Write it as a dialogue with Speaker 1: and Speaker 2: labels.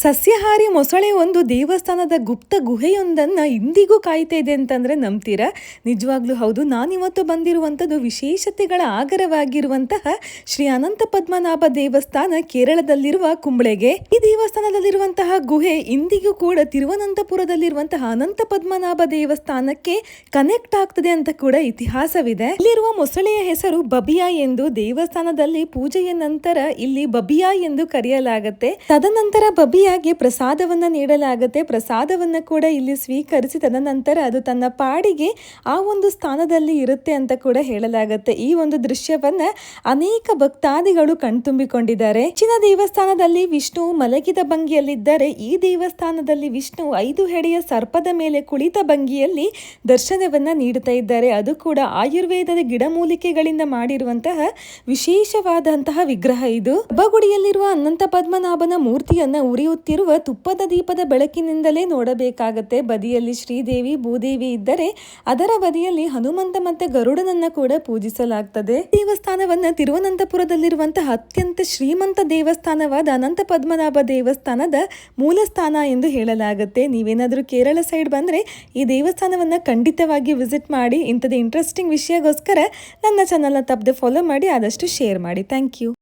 Speaker 1: ಸಸ್ಯಾಹಾರಿ ಮೊಸಳೆ ಒಂದು ದೇವಸ್ಥಾನದ ಗುಪ್ತ ಗುಹೆಯೊಂದನ್ನು ಇಂದಿಗೂ ಕಾಯ್ತಾ ಇದೆ ಅಂತಂದ್ರೆ ನಂಬ್ತೀರಾ? ನಿಜವಾಗ್ಲೂ ಹೌದು. ನಾನಿವತ್ತು ಬಂದಿರುವಂಥದ್ದು ವಿಶೇಷತೆಗಳ ಆಗರವಾಗಿರುವಂತಹ ಶ್ರೀ ಅನಂತ ಪದ್ಮನಾಭ ದೇವಸ್ಥಾನ, ಕೇರಳದಲ್ಲಿರುವ ಕುಂಬ್ಳೆಗೆ. ಈ ದೇವಸ್ಥಾನದಲ್ಲಿರುವಂತಹ ಗುಹೆ ಇಂದಿಗೂ ಕೂಡ ತಿರುವನಂತಪುರದಲ್ಲಿರುವಂತಹ ಅನಂತ ಪದ್ಮನಾಭ ದೇವಸ್ಥಾನಕ್ಕೆ ಕನೆಕ್ಟ್ ಆಗ್ತದೆ ಅಂತ ಕೂಡ ಇತಿಹಾಸವಿದೆ. ಇಲ್ಲಿರುವ ಮೊಸಳೆಯ ಹೆಸರು ಬಬಿಯಾ ಎಂದು. ದೇವಸ್ಥಾನದಲ್ಲಿ ಪೂಜೆಯ ನಂತರ ಇಲ್ಲಿ ಬಬಿಯಾ ಎಂದು ಕರೆಯಲಾಗುತ್ತೆ. ತದನಂತರ ಬಬಿಯಾ ಹಾಗೆ ಪ್ರಸಾದವನ್ನ ನೀಡಲಾಗುತ್ತೆ. ಪ್ರಸಾದವನ್ನ ಕೂಡ ಇಲ್ಲಿ ಸ್ವೀಕರಿಸಿ ತದನಂತರ ಅದು ತನ್ನ ಪಾಡಿಗೆ ಆ ಒಂದು ಸ್ಥಾನದಲ್ಲಿ ಇರುತ್ತೆ ಅಂತ ಕೂಡ ಹೇಳಲಾಗುತ್ತೆ. ಈ ಒಂದು ದೃಶ್ಯವನ್ನ ಅನೇಕ ಭಕ್ತಾದಿಗಳು ಕಣ್ತುಂಬಿಕೊಂಡಿದ್ದಾರೆ. ಹೆಚ್ಚಿನ ದೇವಸ್ಥಾನದಲ್ಲಿ ವಿಷ್ಣು ಮಲಗಿದ ಭಂಗಿಯಲ್ಲಿದ್ದರೆ, ಈ ದೇವಸ್ಥಾನದಲ್ಲಿ ವಿಷ್ಣು 5 ಹೆಡೆಯ ಸರ್ಪದ ಮೇಲೆ ಕುಳಿತ ಭಂಗಿಯಲ್ಲಿ ದರ್ಶನವನ್ನ ನೀಡುತ್ತಾ ಇದ್ದಾರೆ. ಅದು ಕೂಡ ಆಯುರ್ವೇದದ ಗಿಡಮೂಲಿಕೆಗಳಿಂದ ಮಾಡಿರುವಂತಹ ವಿಶೇಷವಾದಂತಹ ವಿಗ್ರಹ ಇದು. ಗರ್ಭಗುಡಿಯಲ್ಲಿರುವ ಅನಂತ ಪದ್ಮನಾಭನ ಮೂರ್ತಿಯನ್ನ ಉರಿಯುತ್ತಿರುವ ತುಪ್ಪದ ದೀಪದ ಬೆಳಕಿನಿಂದಲೇ ನೋಡಬೇಕಾಗತ್ತೆ. ಬದಿಯಲ್ಲಿ ಶ್ರೀದೇವಿ ಭೂದೇವಿ ಇದ್ದರೆ ಅದರ ಬದಿಯಲ್ಲಿ ಹನುಮಂತ ಮತ್ತೆ ಗರುಡನನ್ನ ಕೂಡ ಪೂಜಿಸಲಾಗ್ತದೆ. ದೇವಸ್ಥಾನವನ್ನ ತಿರುವನಂತಪುರದಲ್ಲಿರುವಂತಹ ಅತ್ಯಂತ ಶ್ರೀಮಂತ ದೇವಸ್ಥಾನವಾದ ಅನಂತ ಪದ್ಮನಾಭ ದೇವಸ್ಥಾನದ ಮೂಲ ಸ್ಥಾನ ಎಂದು ಹೇಳಲಾಗುತ್ತೆ. ನೀವೇನಾದ್ರೂ ಕೇರಳ ಸೈಡ್ ಬಂದ್ರೆ ಈ ದೇವಸ್ಥಾನವನ್ನ ಖಂಡಿತವಾಗಿ ವಿಸಿಟ್ ಮಾಡಿ. ಇಂಥದ್ದು ಇಂಟ್ರೆಸ್ಟಿಂಗ್ ವಿಷಯಗೋಸ್ಕರ ನನ್ನ ಚಾನಲ್ನ ತಪ್ಪದೆ ಫಾಲೋ ಮಾಡಿ, ಆದಷ್ಟು ಶೇರ್ ಮಾಡಿ. Thank you.